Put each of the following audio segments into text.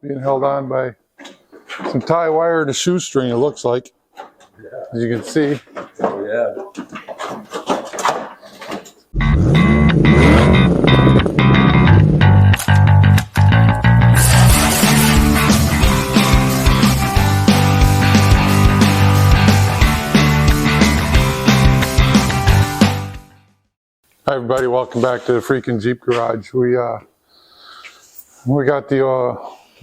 being held on by some tie wire and a shoestring, it looks like. Yeah. As you can see. Oh, yeah. Hi everybody, welcome back to the freaking Jeep garage. We got the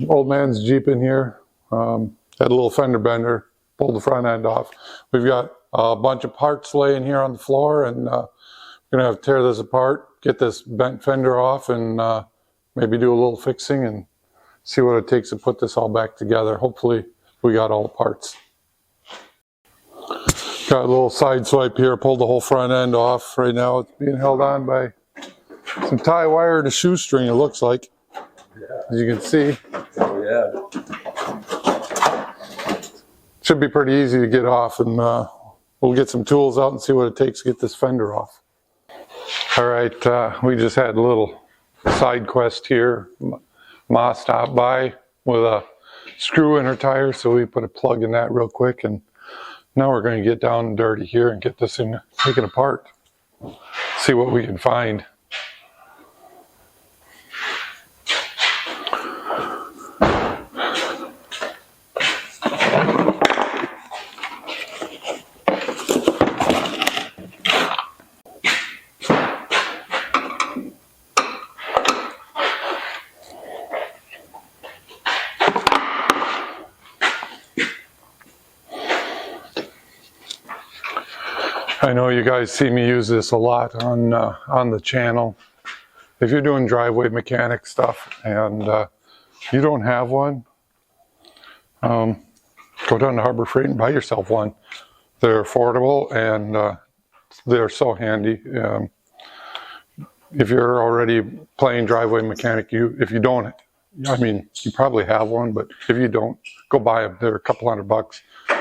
old man's Jeep in here. Had a little fender bender, pulled the front end off. We've got a bunch of parts laying here on the floor, and we're gonna have to tear this apart, get this bent fender off, and maybe do a little fixing and see what it takes to put this all back together. Hopefully we got all the parts. Got a little side swipe here, pulled the whole front end off. Right now it's being held on by some tie wire and a shoestring, it looks like. Yeah. As you can see. Oh, yeah. Should be pretty easy to get off, and we'll get some tools out and see what it takes to get this fender off. All right, we just had a little side quest here. Ma stopped by with a screw in her tire, so we put a plug in that real quick, and now we're going to get down and dirty here and get this thing taken apart. See what we can find. I know you guys see me use this a lot on the channel. If you're doing driveway mechanic stuff and you don't have one, go down to Harbor Freight and buy yourself one. They're affordable and they're so handy. If you're already playing driveway mechanic, if you don't, I mean, you probably have one, but if you don't, go buy them. They're a couple $100.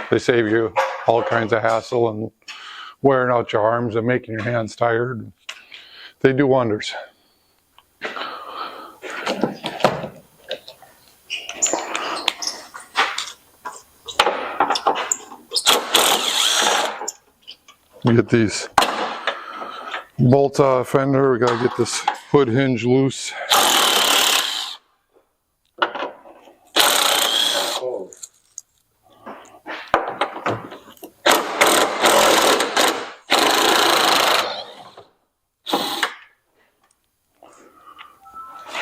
They save you all kinds of hassle and wearing out your arms and making your hands tired. They do wonders. You get these bolts out of the fender. We gotta get this hood hinge loose.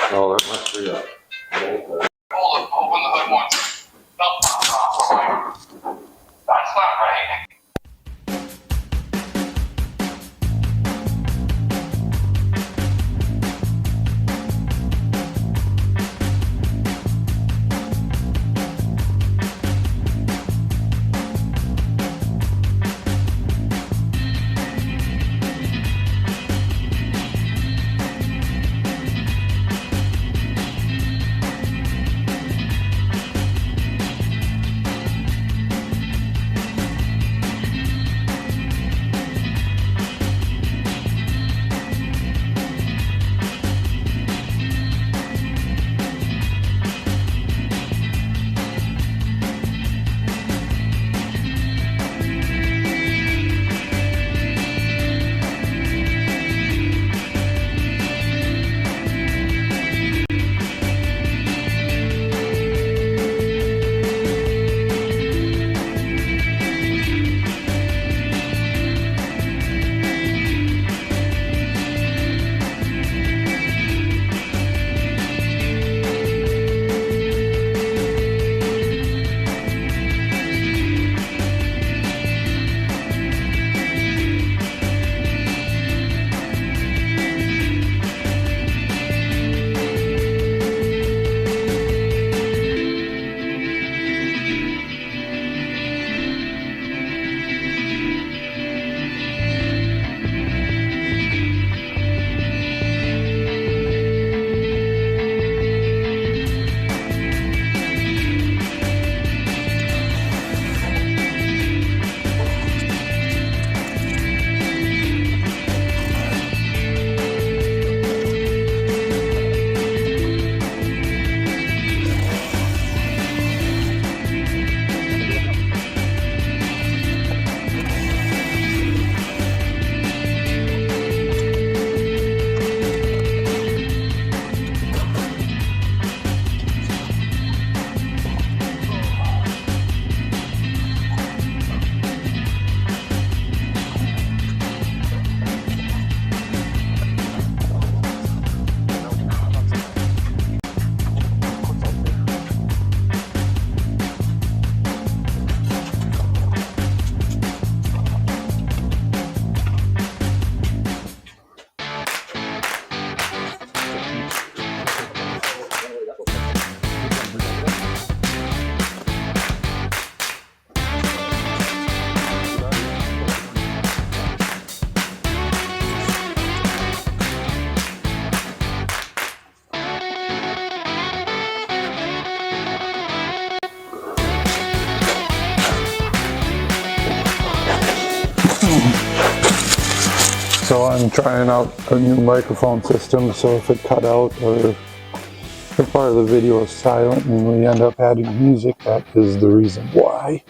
Oh, that must be a bolt there. Hold it, open the hood once. Nope, that's not right. So I'm trying out a new microphone system, so if it cut out or if part of the video is silent and we end up adding music, that is the reason why.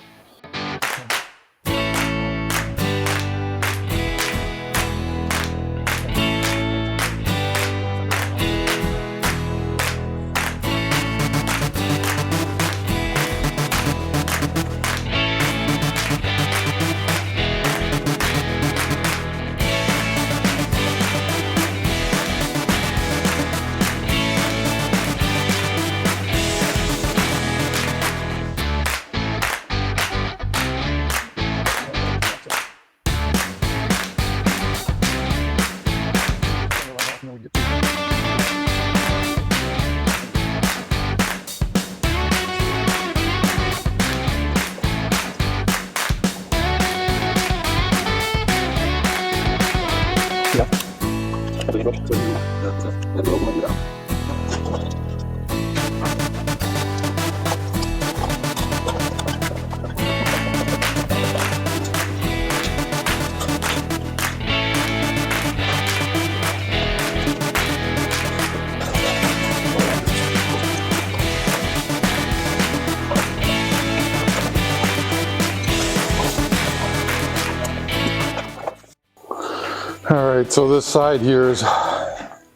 All right, so this side here is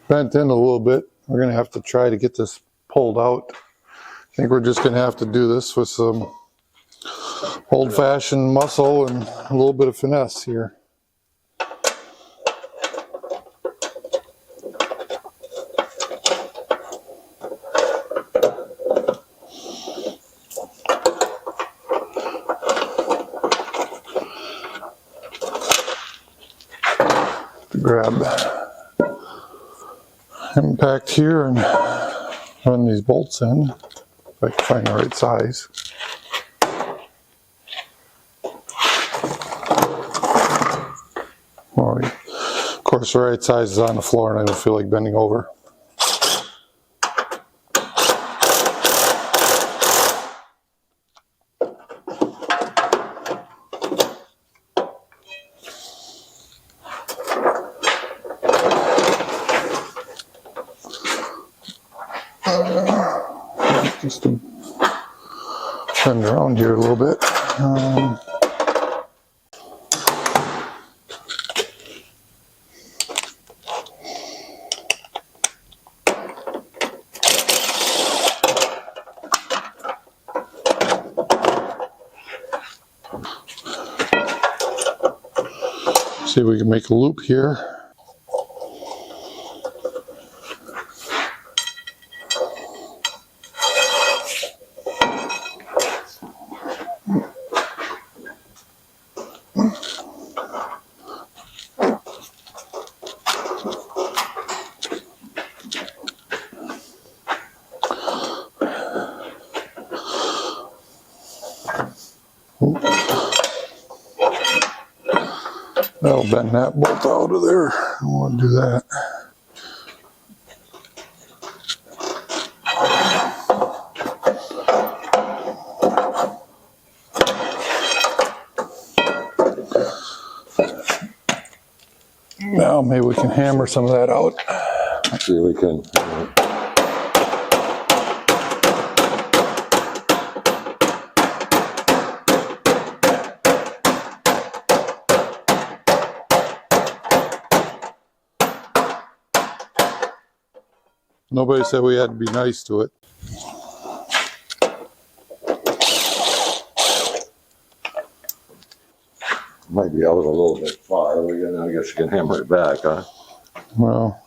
bent in a little bit. We're gonna have to try to get this pulled out. I think we're just gonna have to do this with some old-fashioned muscle and a little bit of finesse here. Grab impact here and run these bolts in if I can find the right size. Well, of course, the right size is on the floor, and I don't feel like bending over. Just to bend around here a little bit. See if we can make a loop here. That'll bend that bolt out of there. I don't want to do that. Now maybe we can hammer some of that out. Let's see if we can. Nobody said we had to be nice to it. Might be out a little bit far. I guess you can hammer it back, huh? Well,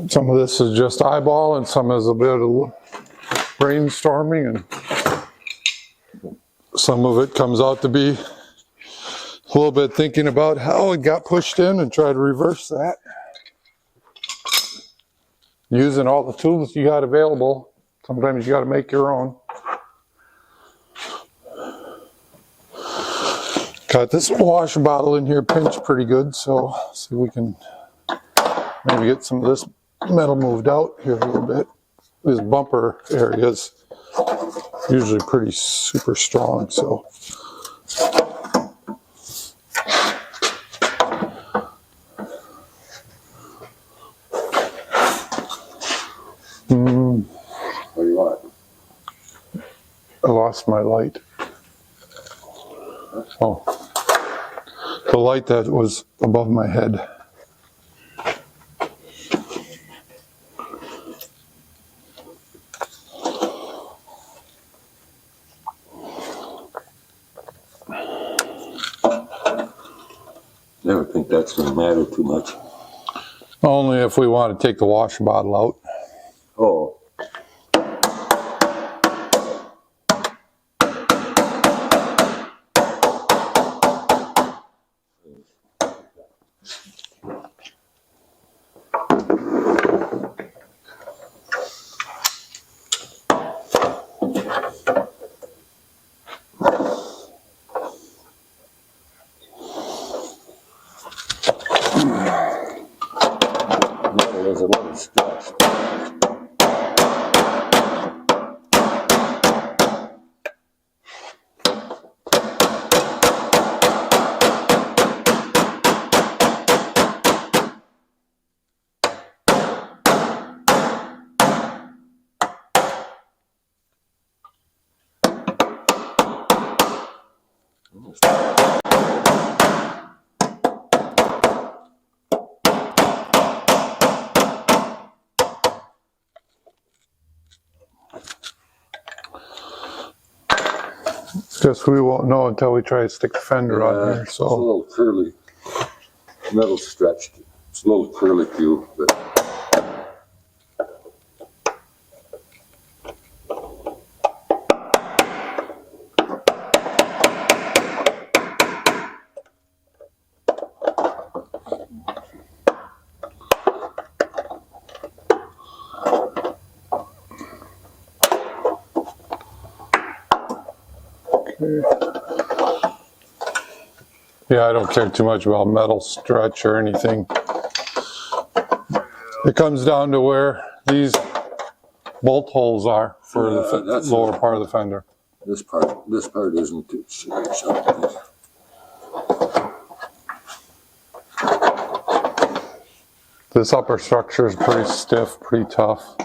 some of this is just eyeball and some is a bit of brainstorming, and some of it comes out to be a little bit thinking about how it got pushed in and try to reverse that. using all the tools you got available. Sometimes you got to make your own. Got this wash bottle in here pinched pretty good, so see if we can maybe get some of this metal moved out here a little bit. This bumper area is usually pretty super strong, so. What do you want? I lost my light. Oh, the light that was above my head. Never think that's going to matter too much. Only if we want to take the wash bottle out. Oh. There's a little stretch. Just we won't know until we try to stick the fender on here. It's a So little curly. Metal stretched. It's a little curly too, but yeah, I don't care too much about metal stretch or anything. It comes down to where these bolt holes are for the that's lower part of the fender. this part isn't too serious. This upper structure is pretty stiff, pretty tough.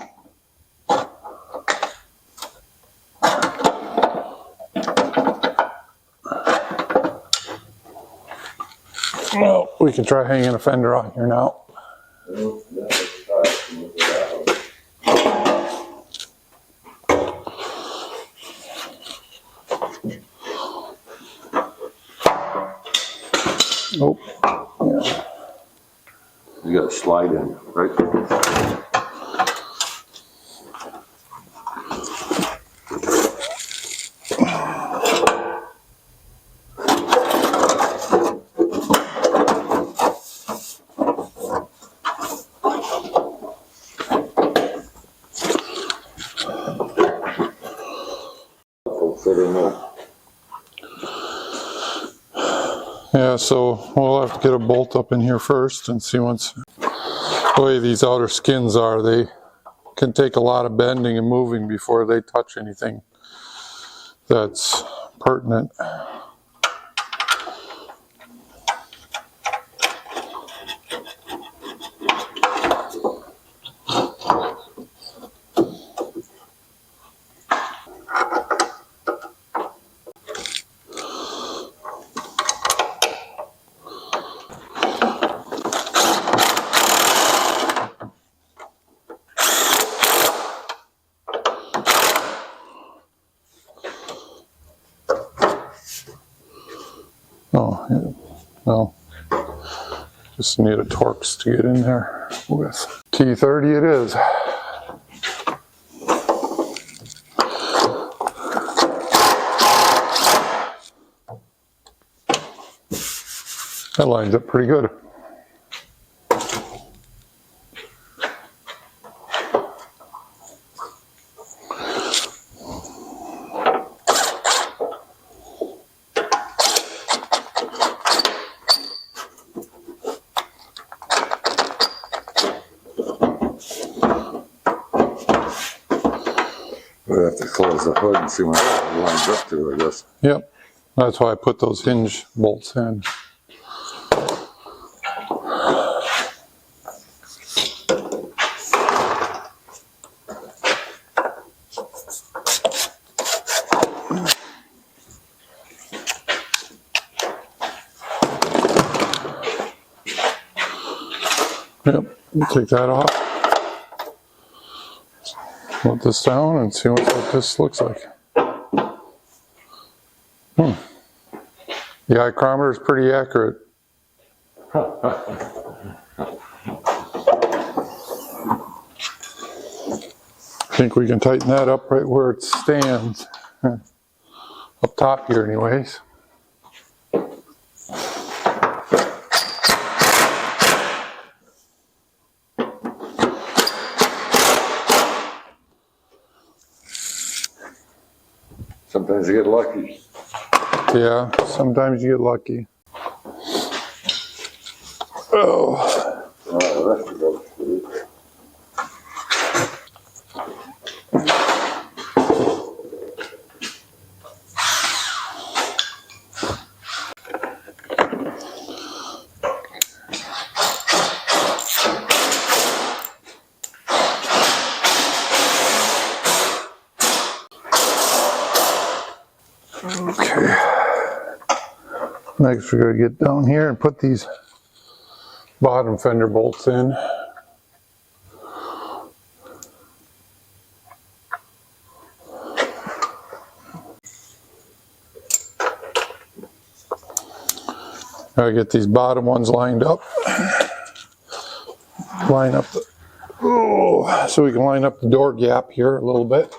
Well, we can try hanging a fender on here now. Oh, yeah. You got to slide in, right? Fit in there. Yeah, so we'll have to get a bolt up in here first and see once the way these outer skins are, they can take a lot of bending and moving before they touch anything that's pertinent. Oh, yeah. Well, just need a Torx to get in there with. T30 it is. That lines up pretty good. close the hood and see what it lines up to, I guess. Yep, that's why I put those hinge bolts in. Yep, take that off. Let this down and see what this looks like. The ichrometer is pretty accurate. I think we can tighten that up right where it stands. Up top here anyways. Sometimes you get lucky. Yeah, sometimes you get lucky. Oh. That's the road. Okay. Next we're going to get down here and put these bottom fender bolts in. Gotta get these bottom ones lined up. Line up the, so we can line up the door gap here a little bit.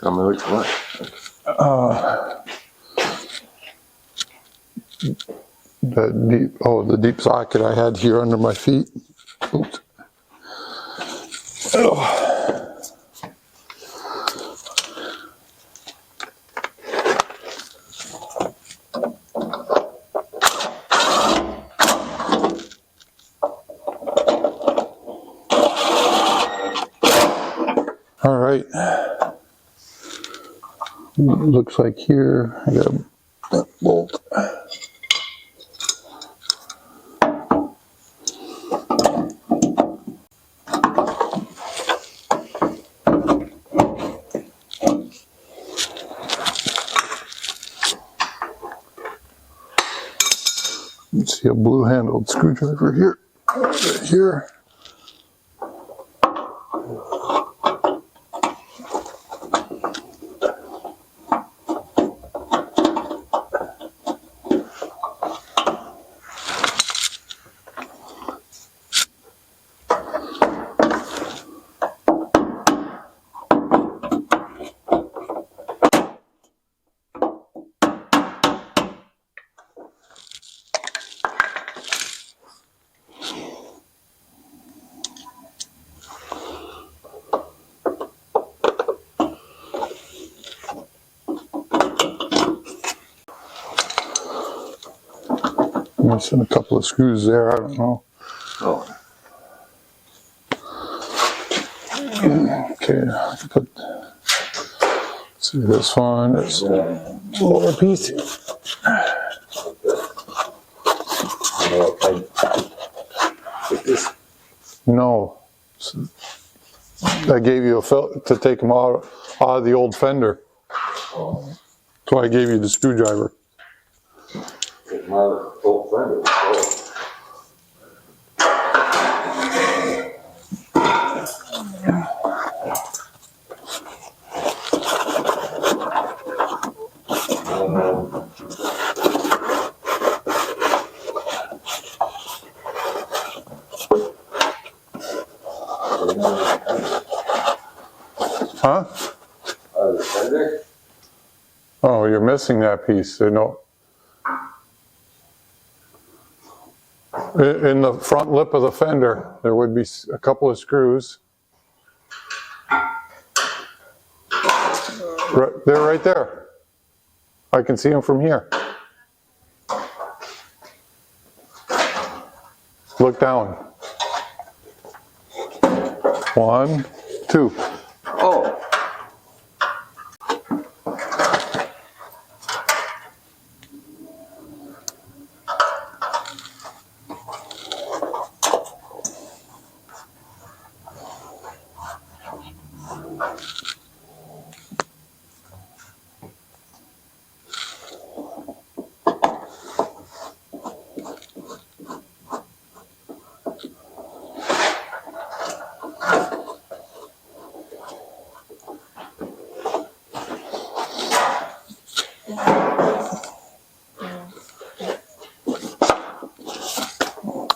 Tell me which one. The deep socket I had here under my feet. Oops. Oh. All right. Looks like here I got that bolt. You see a blue handled screwdriver here, right here. Missing a couple of screws there, I don't know. Oh. Okay, see this one, it's a lower piece. No, I gave you a felt to take them out of the old fender. So I gave you the screwdriver. My old fender. Huh? Oh, you're missing that piece. No. In the front lip of the fender, there would be a couple of screws. They're right there. I can see them from here. Look down. 1, 2. Oh.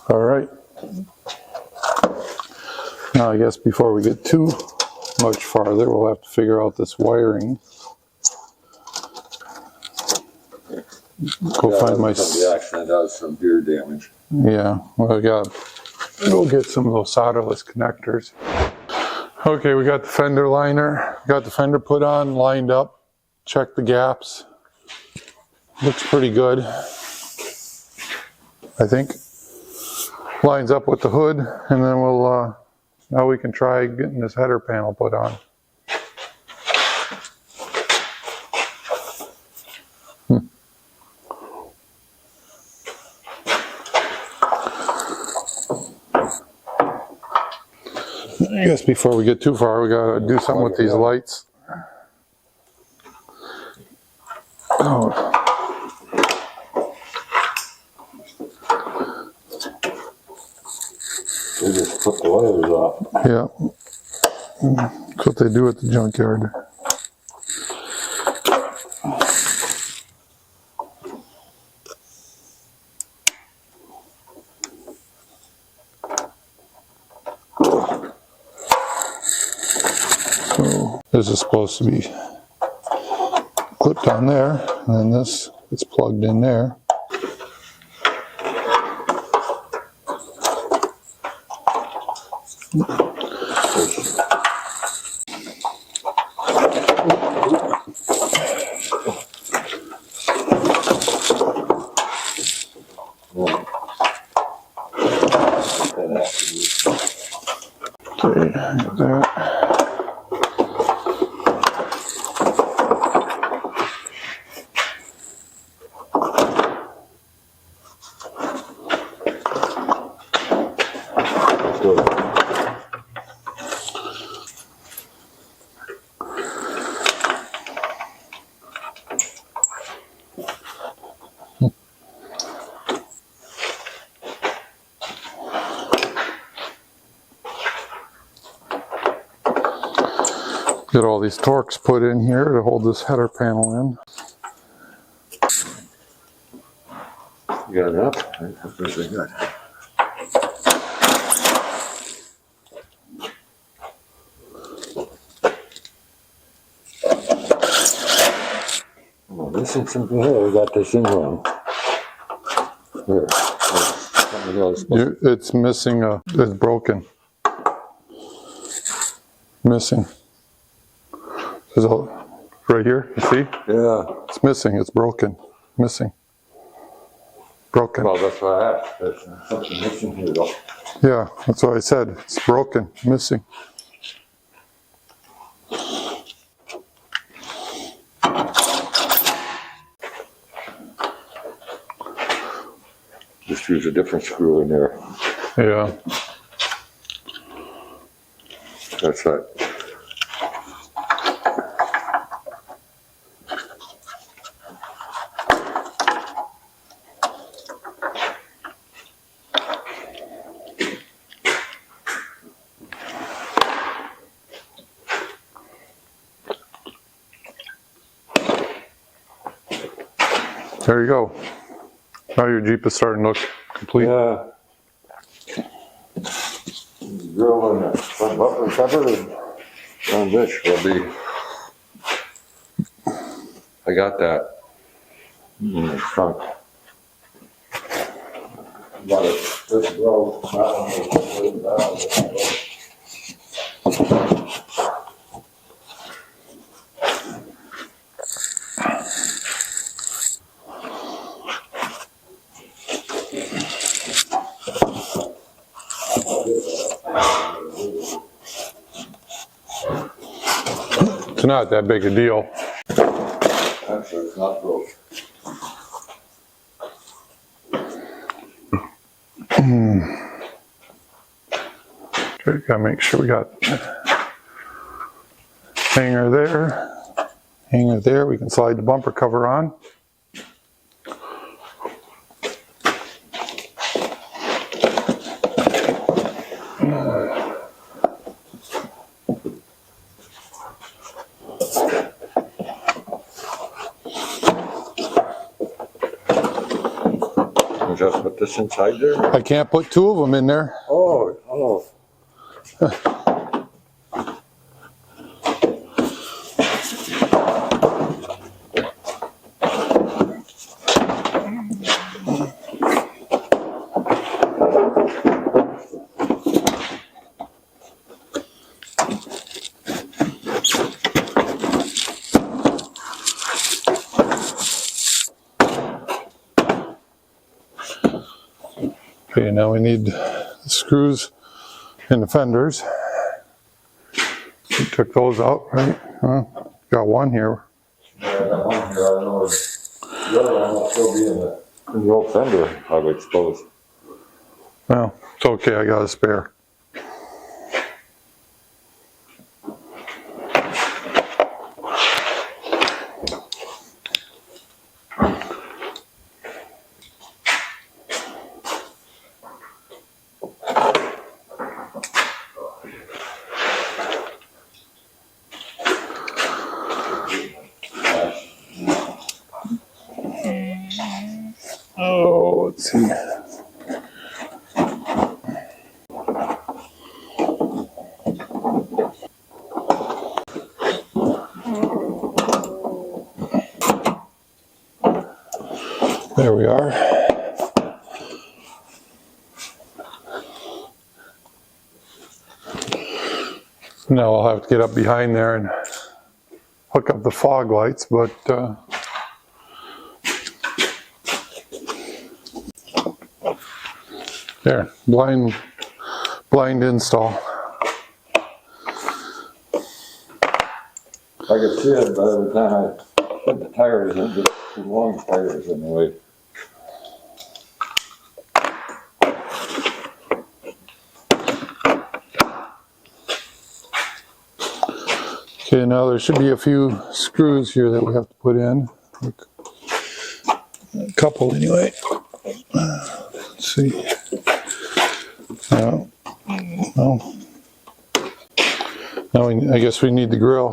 All right. Now I guess before we get too much farther, we'll have to figure out this wiring. Go find my... The accident has some gear damage. Yeah, well, I got to go get some of those solderless connectors. Okay, we got the fender liner, got the fender put on, lined up, checked the gaps. Looks pretty good, I think. Lines up with the hood, and then we'll, now we can try getting this header panel put on. I guess before we get too far, we gotta do something with these lights. Oh. We just took the wires off. Yeah, that's what they do at the junkyard. So this is supposed to be clipped on there, and then this is plugged in there. Okay, got that. Get all these Torx put in here to hold this header panel in. You got enough? That's pretty good. Well, this is something here. We got this in wrong. Here. Something else. It's missing it's broken. Missing. There's a, right here, you see? Yeah. It's missing, it's broken. Missing. Broken. Well, that's what I asked. There's something missing here, though. Yeah, that's what I said. It's broken, missing. Just use a different screw in there. Yeah. That's right. There you go. Now your Jeep is starting to look complete. Yeah. Drill in the front bumper cover and this will be. I got that in the trunk. About a This broke. That one was completely down. It's not that big a deal. Actually, it's not broke. Okay, gotta make sure we got hanger there. We can slide the bumper cover on. Just put this inside there? I can't put two of them in there. Oh, oh. Okay, now we need the screws in the fenders. We took those out, right? Got one here. Yeah, I got one here. I don't know. The other one will still be in the old fender, I would suppose. Well, it's okay, I got a spare. Oh, let's see. There we are. Now I'll have to get up behind there and hook up the fog lights, but there, blind install. I could see it by the time I put the tires in, the long tires anyway. Okay, now there should be a few screws here that we have to put in. A couple anyway. Let's see. No. Now I guess we need the grill.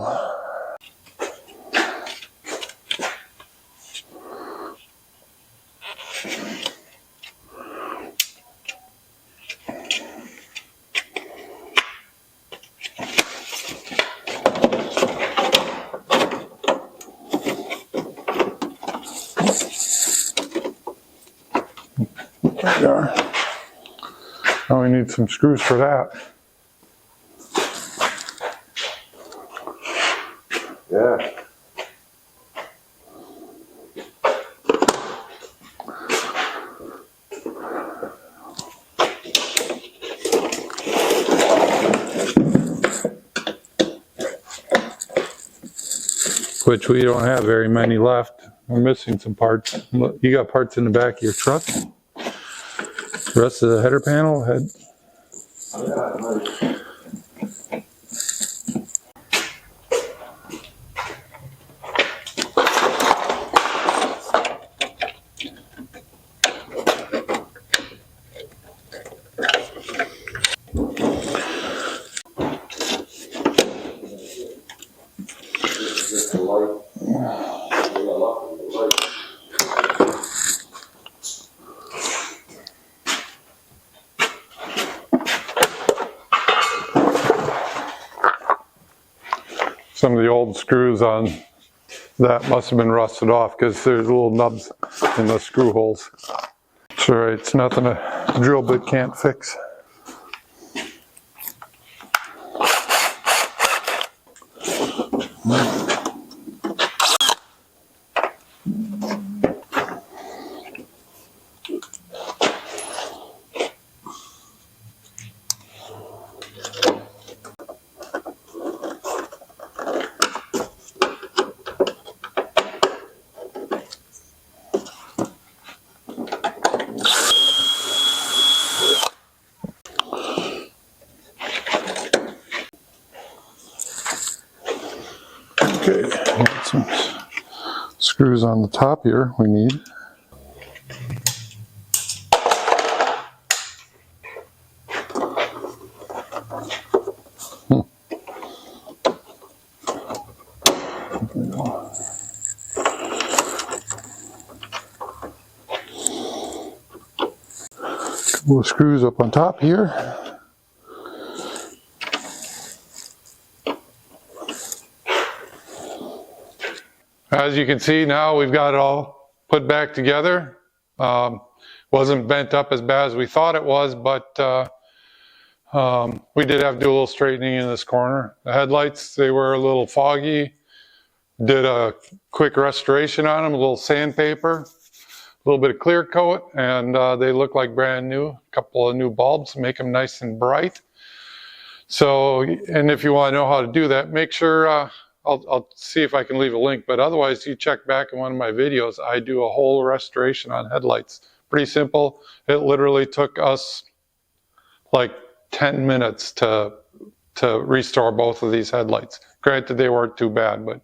There we are. Now we need some screws for that. Yeah. Which we don't have very many left. We're missing some parts. Look, you got parts in the back of your truck? The rest of the header panel had. Some of the old screws on that must have been rusted off because there's little nubs in the screw holes. It's all right, it's nothing to the drill bit can't fix. Okay, got some screws on the top here we need. Couple of screws up on top here. As you can see now, we've got it all put back together. Wasn't bent up as bad as we thought it was, but we did have to do a little straightening in this corner. The headlights, they were a little foggy. Did a quick restoration on them, a little sandpaper, a little bit of clear coat, and they look like brand new. A couple of new bulbs, make them nice and bright. So, and if you want to know how to do that, make sure, I'll see if I can leave a link, but otherwise you check back in one of my videos. I do a whole restoration on headlights. Pretty simple. It literally took us like 10 minutes to restore both of these headlights. Granted, they weren't too bad, but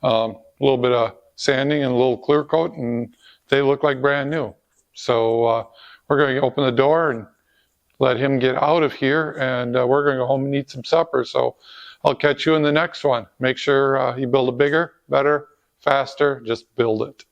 a little bit of sanding and a little clear coat, and they look like brand new. So we're going to open the door and let him get out of here, and we're going to go home and eat some supper. So I'll catch you in the next one. Make sure you build a bigger, better, faster, just build it.